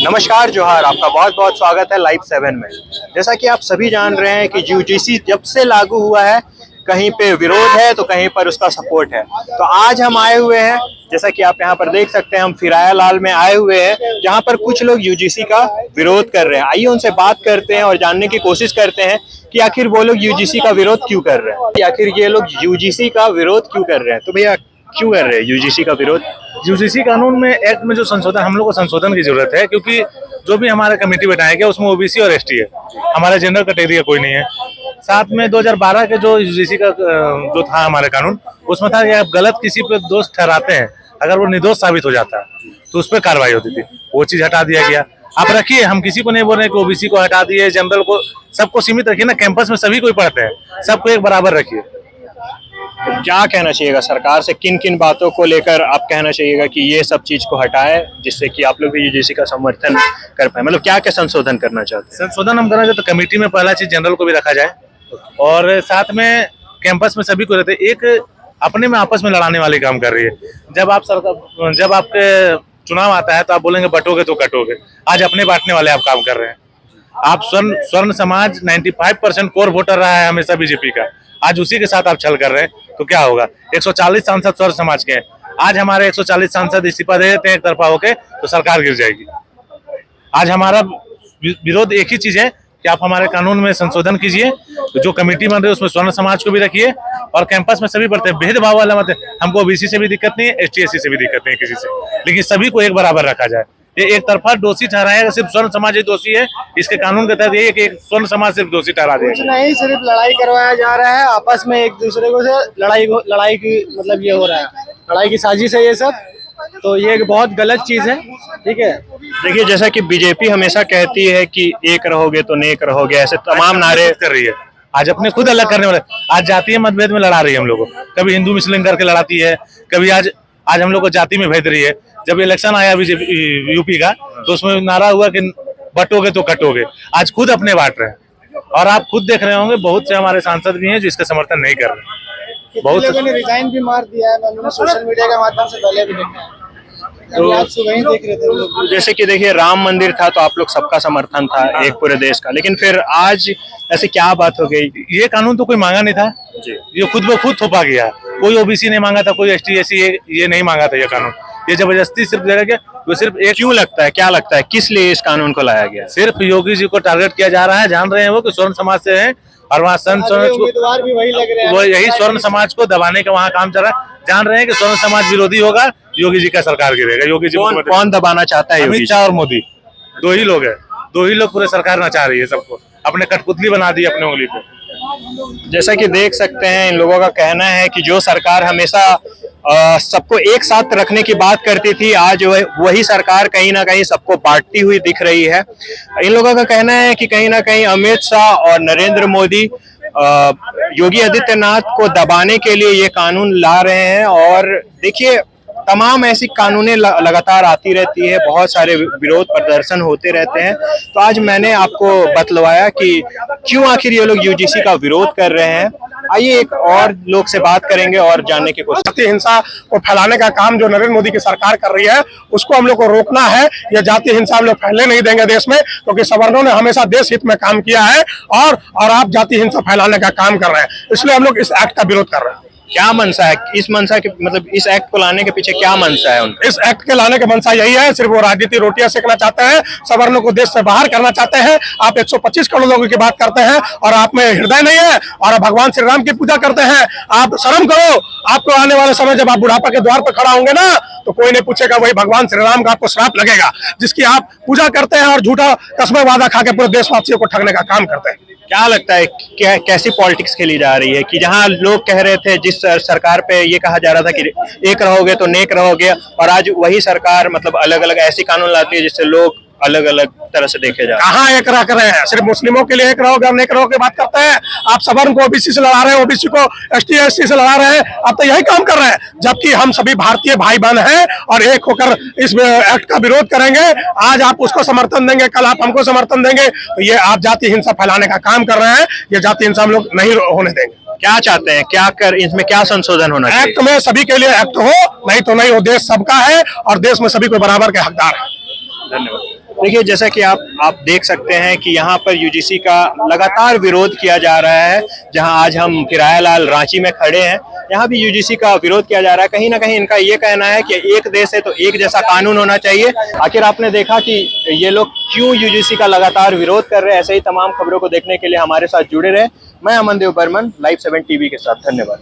नमस्कार जोहार, आपका बहुत बहुत स्वागत है लाइव 7 में। जैसा कि आप सभी जान रहे हैं कि यूजीसी जब से लागू हुआ है, कहीं पे विरोध है तो कहीं पर उसका सपोर्ट है। तो आज हम आए हुए हैं, जैसा कि आप यहाँ पर देख सकते हैं, हम फिराया लाल में आए हुए हैं, जहाँ पर कुछ लोग यूजीसी का विरोध कर रहे हैं। आइए उनसे बात करते हैं और जानने की कोशिश करते हैं कि आखिर वो लोग यूजीसी का विरोध क्यों कर रहे हैं, आखिर ये लोग यूजीसी का विरोध क्यों कर रहे हैं। तो भैया क्यों कर रहे हैं यूजीसी का विरोध? यूजीसी कानून में एक्ट में जो संशोधन, हम लोग को संशोधन की जरूरत है, क्योंकि जो भी हमारा कमेटी बैठाया गया उसमें ओबीसी और एसटी है, हमारा जनरल कैटेगरी का कोई नहीं है। साथ में 2012 के जो यूजीसी का जो था हमारा कानून, उसमें था कि आप गलत किसी पे दोष ठहराते हैं, अगर वो निर्दोष साबित हो जाता है तो उस पर कार्रवाई होती थी। वो चीज हटा दिया गया। आप रखिए, हम किसी को नहीं बोल रहे कि ओबीसी को हटा दिए, जनरल को, सबको सीमित रखिए ना। कैंपस में सभी कोई पढ़ते हैं, सबको एक बराबर रखिए। तो क्या कहना चाहिएगा सरकार से, किन किन बातों को लेकर आप कहना चाहिएगा कि ये सब चीज को हटाए, जिससे कि आप लोग भी यूजीसी का समर्थन कर पाए? मतलब क्या क्या संशोधन करना चाहते हैं? संशोधन हम करना चाहते तो कमेटी में पहला चीज जनरल को भी रखा जाए, और साथ में कैंपस में सभी को रहते। एक अपने में आपस में लड़ाने वाली काम कर रही है। जब आपके चुनाव आता है तो आप बोलेंगे बटोगे तो कटोगे, आज अपने बांटने वाले आप काम कर रहे हैं। आप स्वर्ण समाज 95% कोर वोटर रहा है हमेशा बीजेपी का, आज उसी के साथ आप छल कर रहे हैं तो क्या होगा। 140 सांसद स्वर्ण समाज के हैं, आज हमारे 140 सांसद इस्तीफा दे देते हैं एक तरफा होके तो सरकार गिर जाएगी। आज हमारा विरोध एक ही चीज है कि आप हमारे कानून में संशोधन कीजिए, तो जो कमेटी बन रही है उसमें स्वर्ण समाज को भी रखिए, और कैंपस में सभी पढ़ते हैं। भेदभाव वाला मत है, हमको ओबीसी से भी दिक्कत नहीं है, एसटी एससी से भी दिक्कत नहीं है किसी से, लेकिन सभी को एक बराबर रखा जाए। ये एक तरफा दोषी ठहराया, सिर्फ स्वर्ण समाज ही दोषी है, इसके कानून के तहत ये कि एक स्वर्ण समाज सिर्फ दोषी ठहरा दिया। नहीं, सिर्फ लड़ाई करवाया जा रहा है आपस में, एक दूसरे को से लड़ाई की मतलब ये हो रहा है, लड़ाई की साजिश है ये सब। तो ये एक बहुत गलत चीज है, ठीक है। देखिए, जैसा कि बीजेपी हमेशा कहती है कि एक रहोगे तो नेक रहोगे, ऐसे तमाम नारे कर रही है। आज अपने खुद अलग करने वाले, आज जातीय मतभेद में लड़ा रही है हम लोग को, कभी हिंदू मुस्लिम करके लड़ाती है, कभी आज हम लोग को जाति में भेज रही है। जब इलेक्शन आया बीजेपी यूपी का, तो उसमें नारा हुआ कि बटोगे तो कटोगे, आज खुद अपने बांट रहे हैं। और आप खुद देख रहे होंगे बहुत से हमारे सांसद भी हैं जो इसका समर्थन नहीं कर रहे। बहुत लोगों ने रिजाइन भी मार दिया है, मैंने सोशल मीडिया के माध्यम से पहले भी देखा है। तो आज सुबह ही देख रहे थे। जैसे कि देखिए, राम मंदिर था तो आप लोग सबका समर्थन था, एक पूरे देश का, लेकिन फिर आज ऐसे क्या बात हो गई? ये कानून तो कोई मांगा नहीं था जी, ये खुद ब खुद थोपा गया। कोई ओबीसी नहीं मांगा था, कोई एसटी एससी ये नहीं मांगा था। ये कानून ये जबरदस्ती सिर्फ दिया गया। वो सिर्फ एक, क्यों लगता है, क्या लगता है, किस लिए इस कानून को लाया गया? सिर्फ योगी जी को टारगेट किया जा रहा है। जान रहे हैं वो कि स्वर्ण समाज से हैं, और वहाँ उम्मीदवार भी वही लग रहे हैं, वो यही स्वर्ण समाज को दबाने का वहाँ काम चल रहा है। जान रहे हैं कि स्वर्ण समाज विरोधी होगा, योगी जी का सरकार गिरेगा। योगी जी कौन दबाना चाहता है? अमित शाह और मोदी, दो ही लोग हैं, दो ही लोग पूरे सरकार नचा रही है सबको, अपने कठपुतली बना दी अपने उंगली पे। जैसा कि देख सकते हैं, इन लोगों का कहना है कि जो सरकार हमेशा सबको एक साथ रखने की बात करती थी, आज वही सरकार कहीं ना कहीं सबको बांटती हुई दिख रही है। इन लोगों का कहना है कि कहीं ना कहीं अमित शाह और नरेंद्र मोदी योगी आदित्यनाथ को दबाने के लिए ये कानून ला रहे हैं। और देखिए, तमाम ऐसी कानूनें लगातार आती रहती है, बहुत सारे विरोध प्रदर्शन होते रहते हैं। तो आज मैंने आपको बतलवाया कि क्यों आखिर ये लोग यूजीसी का विरोध कर रहे हैं। आइए एक और लोग से बात करेंगे और जानने की कोशिश। जातीय हिंसा को फैलाने का काम जो नरेंद्र मोदी की सरकार कर रही है, उसको हम लोग को रोकना है। यह जातीय हिंसा हम लोग फैलने नहीं देंगे देश में, क्योंकि सवर्णों ने हमेशा देश हित में काम किया है, और आप जातीय हिंसा फैलाने का काम कर रहे हैं, इसलिए हम लोग इस एक्ट का विरोध कर रहे हैं। क्या मंशा है इस मंशा के, मतलब इस एक्ट को लाने के पीछे क्या मंशा है उनका? इस एक्ट के लाने का मंशा यही है, सिर्फ वो राजनीति रोटियां सेकना चाहते हैं, सवर्णों को देश से बाहर करना चाहते हैं। आप 125 करोड़ लोगों की बात करते हैं और आप में हृदय नहीं है, और आप भगवान श्री राम की पूजा करते हैं। आप शर्म करो। आपको आने वाले समय जब आप बुढ़ापा के द्वार पर खड़ा होंगे ना, तो कोई नहीं पूछेगा, वही भगवान श्री राम का आपको श्राप लगेगा, जिसकी आप पूजा करते हैं और झूठा कसम वादा खा के पूरे देशवासियों को ठगने का काम करते हैं। क्या लगता है, कैसी पॉलिटिक्स खेली जा रही है कि जहां लोग कह रहे थे, जिस सरकार पे ये कहा जा रहा था कि एक रहोगे तो नेक रहोगे, और आज वही सरकार मतलब अलग अलग ऐसी कानून लाती है जिससे लोग अलग अलग तरह से देखे जा रहे हैं? कहाँ एक रह कर रहे हैं? सिर्फ मुस्लिमों के लिए एक रहोगे और नेक रहोगे बात करते हैं। आप सवर्ण को ओबीसी से लड़ा रहे हैं, ओबीसी को एसटी एससी से लड़ा रहे हैं, आप तो यही काम कर रहे हैं, जबकि हम सभी भारतीय भाई बहन हैं और एक होकर इस एक्ट का विरोध करेंगे। आज आप उसको समर्थन देंगे, कल आप हमको समर्थन देंगे, तो ये आप जातीय हिंसा फैलाने का काम कर रहे हैं। ये जातीय हिंसा हम लोग नहीं होने देंगे। क्या चाहते हैं, क्या कर इसमें क्या संशोधन होना चाहिए? एक्ट में सभी के लिए एक्ट हो, नहीं तो नहीं हो। देश सबका है और देश में सभी को बराबर के हकदार है। धन्यवाद। देखिए जैसा कि आप देख सकते हैं कि यहाँ पर यूजीसी का लगातार विरोध किया जा रहा है। जहां आज हम किरायालाल रांची में खड़े हैं, यहाँ भी यूजीसी का विरोध किया जा रहा है। कहीं ना कहीं इनका ये कहना है कि एक देश है तो एक जैसा कानून होना चाहिए। आखिर आपने देखा कि ये लोग क्यों यूजीसी का लगातार विरोध कर रहे हैं। ऐसे ही तमाम खबरों को देखने के लिए हमारे साथ जुड़े रहे। मैं अमन देव बर्मन, लाइव 7 टीवी के साथ। धन्यवाद।